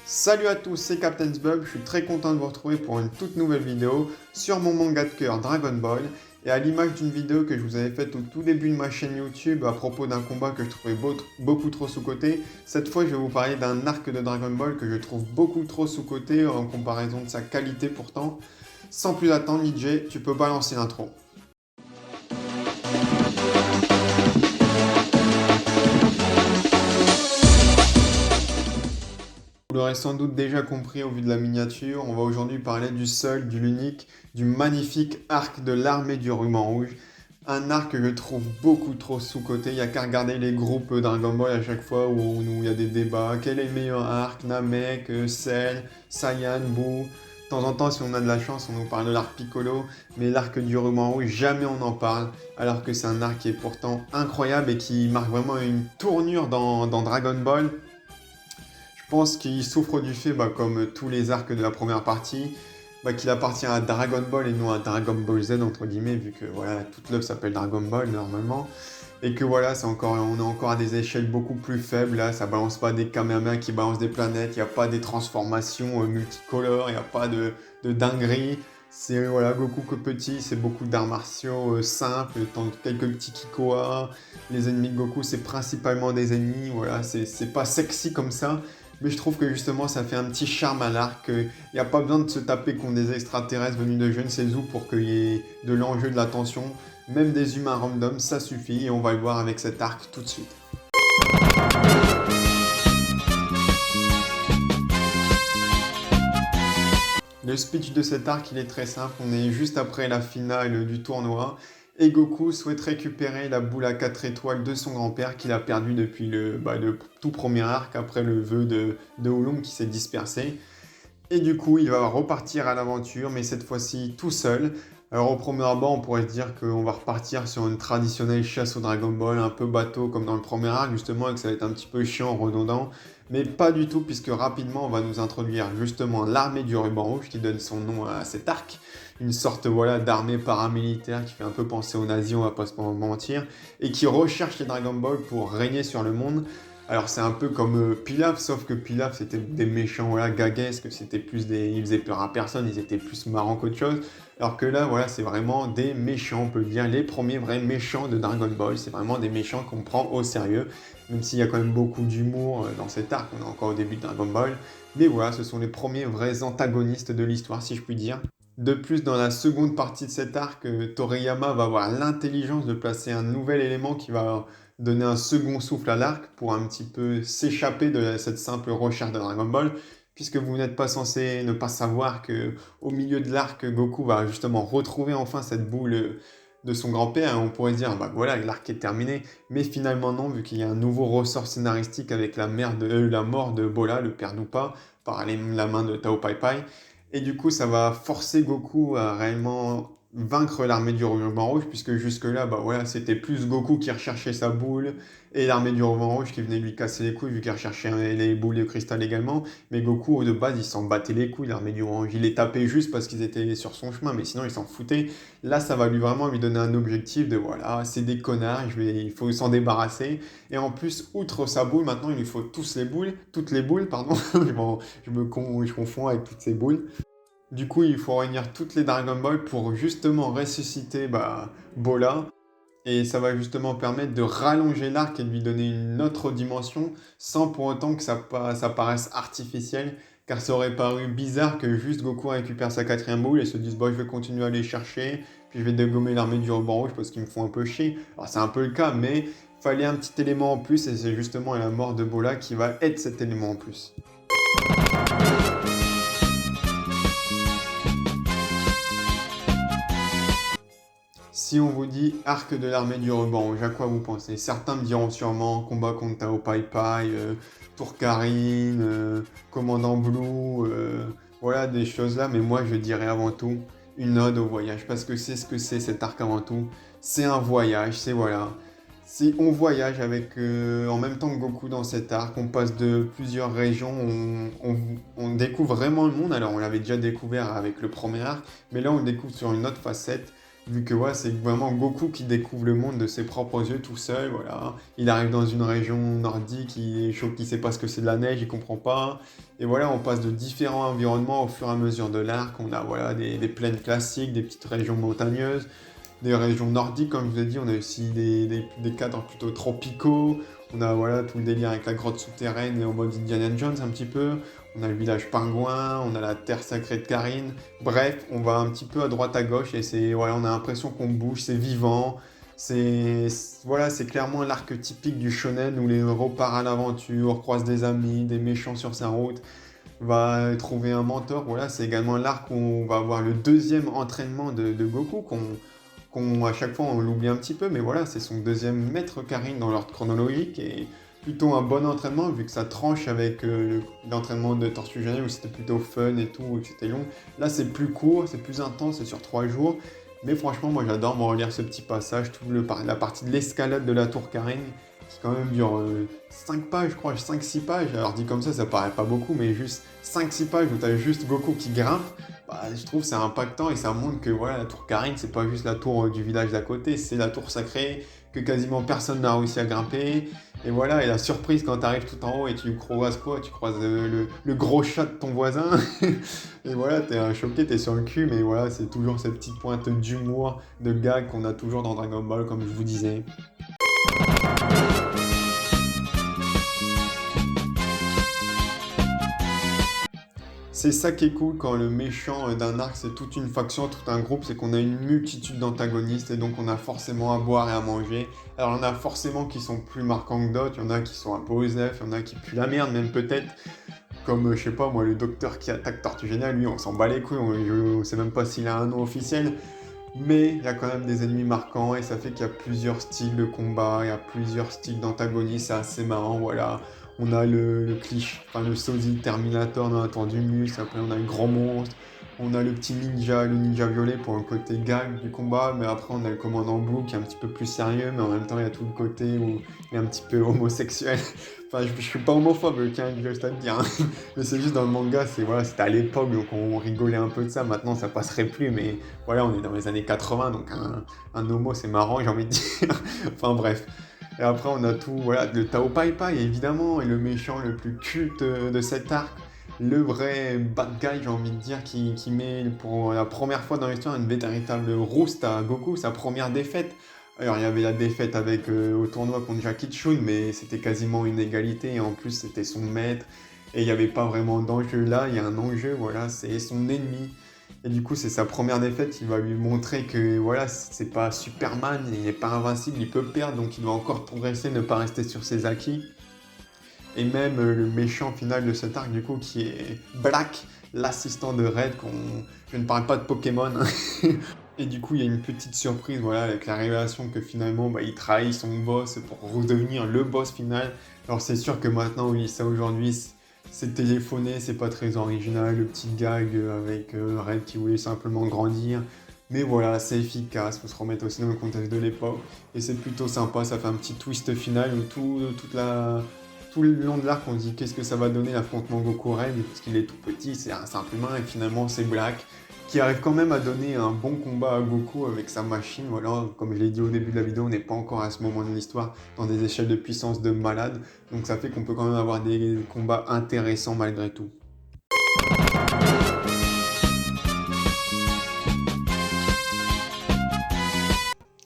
Salut à tous, c'est Captain Bub, je suis très content de vous retrouver pour une toute nouvelle vidéo sur mon manga de cœur Dragon Ball. Et à l'image d'une vidéo que je vous avais faite au tout début de ma chaîne YouTube à propos d'un combat que je trouvais beaucoup trop sous-coté, cette fois je vais vous parler d'un arc de Dragon Ball que je trouve beaucoup trop sous-coté en comparaison de sa qualité pourtant. Sans plus attendre, DJ, tu peux balancer l'intro. Vous l'aurez sans doute déjà compris au vu de la miniature, on va aujourd'hui parler du seul, du l'unique, du magnifique arc de l'armée du ruban rouge. Un arc que je trouve beaucoup trop sous-coté, il n'y a qu'à regarder les groupes Dragon Ball à chaque fois où il y a des débats. Quel est le meilleur arc? Namek, Cell, Saiyan, Buu. De temps en temps, si on a de la chance, on nous parle de l'arc Piccolo, mais l'arc du ruban rouge, jamais on en parle, alors que c'est un arc qui est pourtant incroyable et qui marque vraiment une tournure dans Dragon Ball. Je pense qu'il souffre du fait, comme tous les arcs de la première partie, qu'il appartient à Dragon Ball et non à Dragon Ball Z, entre guillemets, vu que voilà, toute l'œuvre s'appelle Dragon Ball normalement. Et que voilà, on est encore à des échelles beaucoup plus faibles. Là, ça balance pas des Kamehameha qui balancent des planètes, il n'y a pas des transformations multicolores, il n'y a pas de dinguerie. C'est voilà, Goku que petit, c'est beaucoup d'arts martiaux simples, quelques petits Kikoa. Les ennemis de Goku, c'est principalement des ennemis, voilà, c'est pas sexy comme ça. Mais je trouve que justement ça fait un petit charme à l'arc. Il n'y a pas besoin de se taper contre des extraterrestres venus de je ne sais où pour qu'il y ait de l'enjeu, de la tension. Même des humains random, ça suffit et on va le voir avec cet arc tout de suite. Le speech de cet arc, il est très simple. On est juste après la finale du tournoi. Et Goku souhaite récupérer la boule à 4 étoiles de son grand-père qu'il a perdu depuis le tout premier arc, après le vœu de Oolong qui s'est dispersé. Et du coup, il va repartir à l'aventure, mais cette fois-ci tout seul. Alors au premier abord, on pourrait se dire qu'on va repartir sur une traditionnelle chasse au Dragon Ball, un peu bateau comme dans le premier arc, justement, et que ça va être un petit peu chiant, redondant. Mais pas du tout, puisque rapidement, on va nous introduire justement l'armée du ruban rouge, qui donne son nom à cet arc. Une sorte voilà, d'armée paramilitaire qui fait un peu penser aux nazis, on va pas se mentir, et qui recherche les Dragon Ball pour régner sur le monde. Alors c'est un peu comme Pilaf, sauf que Pilaf c'était des méchants voilà, gaguesques, ils faisaient peur à personne, ils étaient plus marrants qu'autre chose. Alors que là voilà c'est vraiment des méchants, on peut le dire, les premiers vrais méchants de Dragon Ball, c'est vraiment des méchants qu'on prend au sérieux, même s'il y a quand même beaucoup d'humour dans cet arc, on est encore au début de Dragon Ball. Mais voilà, ce sont les premiers vrais antagonistes de l'histoire si je puis dire. De plus, dans la seconde partie de cet arc, Toriyama va avoir l'intelligence de placer un nouvel élément qui va donner un second souffle à l'arc pour un petit peu s'échapper de cette simple recherche de Dragon Ball, puisque vous n'êtes pas censé ne pas savoir que au milieu de l'arc, Goku va justement retrouver enfin cette boule de son grand-père, et on pourrait se dire, voilà, l'arc est terminé, mais finalement non, vu qu'il y a un nouveau ressort scénaristique avec la mort de Bola, le père Nappa, par la main de Tao Pai Pai, et du coup, ça va forcer Goku à réellement vaincre l'armée du ruban rouge, puisque jusque-là, voilà, c'était plus Goku qui recherchait sa boule, et l'armée du ruban rouge qui venait lui casser les couilles, vu qu'il recherchait les boules de cristal également. Mais Goku, de base, il s'en battait les couilles, l'armée du ruban rouge. Il les tapait juste parce qu'ils étaient sur son chemin, mais sinon, il s'en foutait. Là, ça va vraiment lui donner un objectif de, voilà, c'est des connards, il faut s'en débarrasser. Et en plus, outre sa boule, maintenant, il lui faut toutes les boules, pardon, je confonds avec toutes ces boules. Du coup, il faut réunir toutes les Dragon Ball pour justement ressusciter Bola. Et ça va justement permettre de rallonger l'arc et de lui donner une autre dimension sans pour autant que ça paraisse artificiel. Car ça aurait paru bizarre que juste Goku récupère sa quatrième boule et se dise je vais continuer à les chercher, puis je vais dégommer l'armée du ruban rouge parce qu'ils me font un peu chier. Alors c'est un peu le cas, mais il fallait un petit élément en plus et c'est justement la mort de Bola qui va être cet élément en plus. Si on vous dit arc de l'armée du ruban rouge, à quoi vous pensez? Certains me diront sûrement combat contre Tao Pai Pai, Tourkarine, Commandant Blue, voilà des choses là, mais moi je dirais avant tout une ode au voyage, parce que c'est ce que c'est cet arc avant tout. C'est un voyage, c'est voilà. On voyage avec, en même temps que Goku dans cet arc, on passe de plusieurs régions, on découvre vraiment le monde, alors on l'avait déjà découvert avec le premier arc, mais là on le découvre sur une autre facette. vu que ouais, c'est vraiment Goku qui découvre le monde de ses propres yeux tout seul, voilà. Il arrive dans une région nordique, il est chaud, il sait pas ce que c'est de la neige, il comprend pas. Et voilà, on passe de différents environnements au fur et à mesure de l'arc. On a voilà, des plaines classiques, des petites régions montagneuses, des régions nordiques, comme je vous ai dit. On a aussi des cadres plutôt tropicaux. On a voilà, tout le délire avec la grotte souterraine et en mode Indiana Jones un petit peu. On a le village pingouin, on a la terre sacrée de Karine. Bref, on va un petit peu à droite à gauche et c'est voilà, on a l'impression qu'on bouge, c'est vivant. Voilà, c'est clairement l'arc typique du shonen où les héros partent à l'aventure, croisent des amis, des méchants sur sa route, va trouver un mentor. Voilà, c'est également l'arc où on va avoir le deuxième entraînement de Goku à chaque fois on l'oublie un petit peu, mais voilà, c'est son deuxième maître Karine dans l'ordre chronologique et plutôt un bon entraînement vu que ça tranche avec l'entraînement de Tortue Géniale où c'était plutôt fun et tout, et que c'était long. Là c'est plus court, c'est plus intense, c'est sur 3 jours, mais franchement moi j'adore me relire ce petit passage, la partie de l'escalade de la tour Karine qui quand même dure 5 pages, je crois, 5-6 pages. Alors dit comme ça paraît pas beaucoup, mais juste 5-6 pages où t'as juste Goku qui grimpe. Bah, je trouve que c'est impactant et ça montre que voilà, la tour Karine, c'est pas juste la tour du village d'à côté, c'est la tour sacrée que quasiment personne n'a réussi à grimper. Et voilà, et la surprise quand tu arrives tout en haut et tu croises quoi? Tu croises le gros chat de ton voisin. Et voilà, t'es choqué, t'es sur le cul, mais voilà, c'est toujours cette petite pointe d'humour, de gag qu'on a toujours dans Dragon Ball, comme je vous disais. C'est ça qui est cool quand le méchant d'un arc c'est toute une faction, tout un groupe, c'est qu'on a une multitude d'antagonistes et donc on a forcément à boire et à manger. Alors il y en a forcément qui sont plus marquants que d'autres, il y en a qui sont un peu osef, il y en a qui puent la merde même peut-être, comme je sais pas moi le docteur qui attaque Tortue Géniale, lui on s'en bat les couilles, on sait même pas s'il a un nom officiel, mais il y a quand même des ennemis marquants et ça fait qu'il y a plusieurs styles de combat, il y a plusieurs styles d'antagonistes, c'est assez marrant, voilà. On a le cliché, enfin le sosie Terminator dans la tour du muscle, après on a le grand monstre, on a le petit ninja, le ninja violet pour le côté gag du combat, mais après on a le commandant Blue qui est un petit peu plus sérieux, mais en même temps il y a tout le côté où il est un petit peu homosexuel. Enfin, je suis pas homophobe, tiens, juste à te dire, hein. Mais c'est juste dans le manga, voilà, c'était à l'époque, donc on rigolait un peu de ça. Maintenant, ça passerait plus, mais voilà, on est dans les années 80, donc un homo, c'est marrant, j'ai envie de dire. Enfin, bref. Et après, on a tout, voilà, le Tao Pai Pai, évidemment, et le méchant le plus culte de cet arc. Le vrai bad guy, j'ai envie de dire, qui met pour la première fois dans l'histoire une véritable rouste à Goku, sa première défaite. Alors, il y avait la défaite avec au tournoi contre Jackie Chun, mais c'était quasiment une égalité, et en plus, c'était son maître, et il n'y avait pas vraiment d'enjeu là, il y a un enjeu, voilà, c'est son ennemi. Et du coup, c'est sa première défaite, il va lui montrer que voilà, c'est pas Superman, il n'est pas invincible, il peut perdre, donc il doit encore progresser, ne pas rester sur ses acquis. Et même le méchant final de cet arc, du coup, qui est Black, l'assistant de Red, je ne parle pas de Pokémon. Et du coup, il y a une petite surprise, voilà, avec la révélation que finalement, bah, il trahit son boss pour redevenir le boss final. Alors c'est sûr que maintenant, on lit ça aujourd'hui, c'est téléphoné, c'est pas très original, le petit gag avec Red qui voulait simplement grandir. Mais voilà, c'est efficace, faut se remettre aussi dans le contexte de l'époque. Et c'est plutôt sympa, ça fait un petit twist final où tout le long de l'arc, on se dit qu'est-ce que ça va donner l'affrontement Goku-Red, parce qu'il est tout petit, c'est un simple humain, et finalement c'est Black, qui arrive quand même à donner un bon combat à Goku avec sa machine. Voilà, comme je l'ai dit au début de la vidéo, on n'est pas encore à ce moment de l'histoire dans des échelles de puissance de malade, donc ça fait qu'on peut quand même avoir des combats intéressants malgré tout.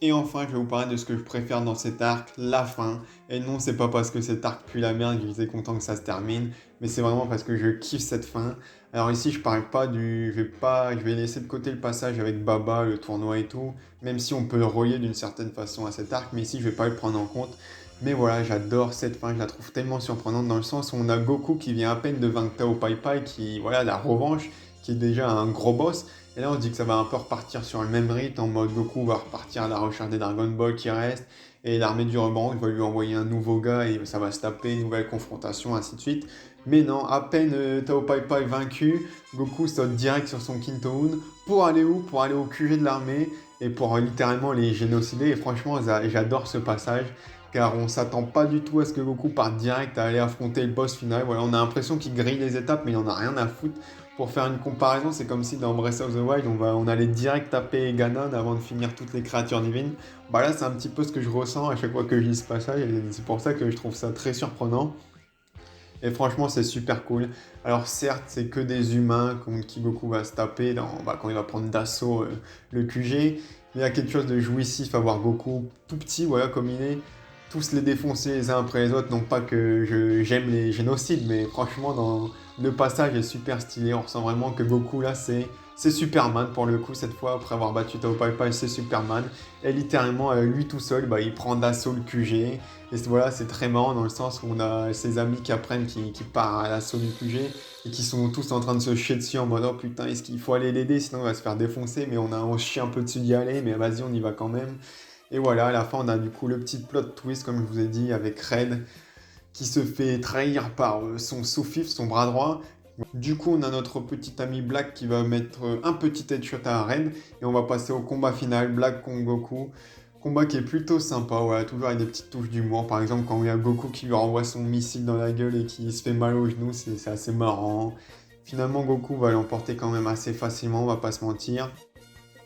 Et enfin, je vais vous parler de ce que je préfère dans cet arc, la fin. Et non, c'est pas parce que cet arc pue la merde que j'étais content que ça se termine, mais c'est vraiment parce que je kiffe cette fin. Alors ici, je parle pas je vais laisser de côté le passage avec Baba, le tournoi et tout, même si on peut le relier d'une certaine façon à cet arc, mais ici, je vais pas le prendre en compte. Mais voilà, j'adore cette fin, je la trouve tellement surprenante dans le sens où on a Goku qui vient à peine de vaincre Tao Pai Pai, qui, voilà, la revanche, qui est déjà un gros boss. Et là, on se dit que ça va un peu repartir sur le même rythme, en mode Goku va repartir à la recherche des Dragon Ball qui restent, et l'armée du Rebond va lui envoyer un nouveau gars, et ça va se taper, une nouvelle confrontation, ainsi de suite. Mais non, à peine Tao Pai Pai vaincu, Goku saute direct sur son Kintoun, pour aller où? Pour aller au QG de l'armée, et pour littéralement les génocider, et franchement, j'adore ce passage, car on s'attend pas du tout à ce que Goku parte direct à aller affronter le boss final. Voilà, on a l'impression qu'il grille les étapes, mais il en a rien à foutre. Pour faire une comparaison, c'est comme si dans Breath of the Wild, on allait direct taper Ganon avant de finir toutes les créatures divines. Bah là, c'est un petit peu ce que je ressens à chaque fois que je lis ce passage, et c'est pour ça que je trouve ça très surprenant. Et franchement, c'est super cool. Alors certes, c'est que des humains contre qui Goku va se taper quand il va prendre d'assaut le QG. Mais il y a quelque chose de jouissif à voir Goku tout petit, voilà, comme il est, tous les défoncer les uns après les autres. Non pas que j'aime les génocides, mais franchement, le passage est super stylé. On ressent vraiment que Goku, là, c'est Superman pour le coup, cette fois, après avoir battu Tao Pai Pai, c'est Superman. Et littéralement, lui tout seul, bah, il prend d'assaut le QG. Et voilà, c'est très marrant dans le sens où on a ses amis qui apprennent qui partent à l'assaut du QG et qui sont tous en train de se chier dessus en mode oh putain, est-ce qu'il faut aller l'aider sinon il va se faire défoncer, mais on se chie un peu dessus d'y aller, mais vas-y, on y va quand même. Et voilà, à la fin, on a du coup le petit plot twist, comme je vous ai dit, avec Red qui se fait trahir par son sous-fif, son bras droit. Du coup, on a notre petit ami Black qui va mettre un petit headshot à Red et on va passer au combat final, Black contre Goku. Combat qui est plutôt sympa, voilà, toujours avec des petites touches d'humour. Par exemple, quand il y a Goku qui lui renvoie son missile dans la gueule et qui se fait mal au genou, c'est assez marrant. Finalement, Goku va l'emporter quand même assez facilement, on va pas se mentir.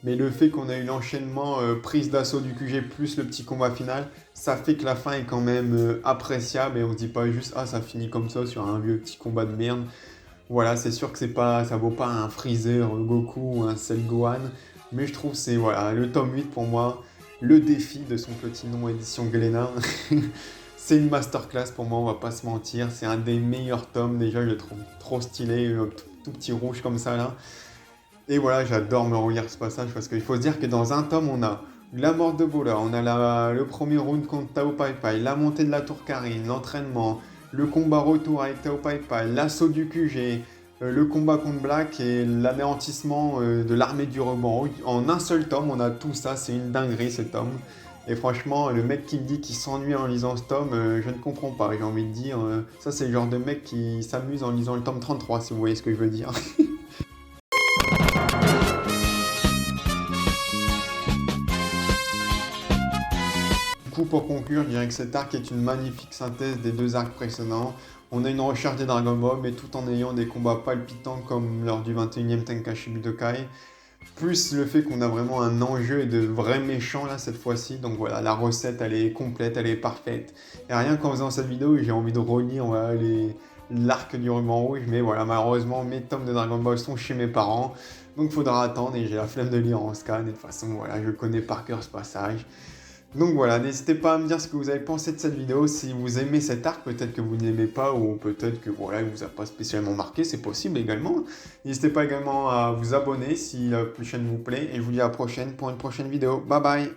Mais le fait qu'on a eu l'enchaînement prise d'assaut du QG plus le petit combat final, ça fait que la fin est quand même appréciable et on se dit pas juste ah ça finit comme ça sur un vieux petit combat de merde. Voilà, c'est sûr que ça vaut pas un Freezer Goku ou un Cell Gohan, mais je trouve que c'est voilà, le tome 8 pour moi, le défi de son petit nom édition Glénat. C'est une masterclass pour moi, on va pas se mentir, c'est un des meilleurs tomes, déjà je le trouve trop stylé, tout petit rouge comme ça là. Et voilà, j'adore me relire ce passage parce qu'il faut se dire que dans un tome, on a la mort de Bola, on a le premier round contre Tao Pai Pai, la montée de la tour Karine, l'entraînement, le combat retour avec Tao Pai Pai, l'assaut du QG, le combat contre Black et l'anéantissement de l'armée du rebond rouge. En un seul tome, on a tout ça, c'est une dinguerie ce tome. Et franchement, le mec qui me dit qu'il s'ennuie en lisant ce tome, je ne comprends pas, j'ai envie de dire. Ça, c'est le genre de mec qui s'amuse en lisant le tome 33, si vous voyez ce que je veux dire. Du coup, pour conclure, je dirais que cet arc est une magnifique synthèse des deux arcs précédents. On a une recherche des Dragon Ball, mais tout en ayant des combats palpitants comme lors du 21e Tenkaichi Budokai. Plus le fait qu'on a vraiment un enjeu et de vrais méchants là cette fois-ci. Donc voilà, la recette elle est complète, elle est parfaite. Et rien qu'en faisant cette vidéo, j'ai envie de relire voilà, l'arc du ruban rouge. Mais voilà, malheureusement, mes tomes de Dragon Ball sont chez mes parents. Donc faudra attendre et j'ai la flemme de lire en scan. Et de toute façon, voilà, je connais par cœur ce passage. Donc voilà, n'hésitez pas à me dire ce que vous avez pensé de cette vidéo, si vous aimez cet arc, peut-être que vous ne l'aimez pas, ou peut-être que voilà, il vous a pas spécialement marqué, c'est possible également. N'hésitez pas également à vous abonner si la chaîne vous plaît, et je vous dis à la prochaine pour une prochaine vidéo. Bye bye!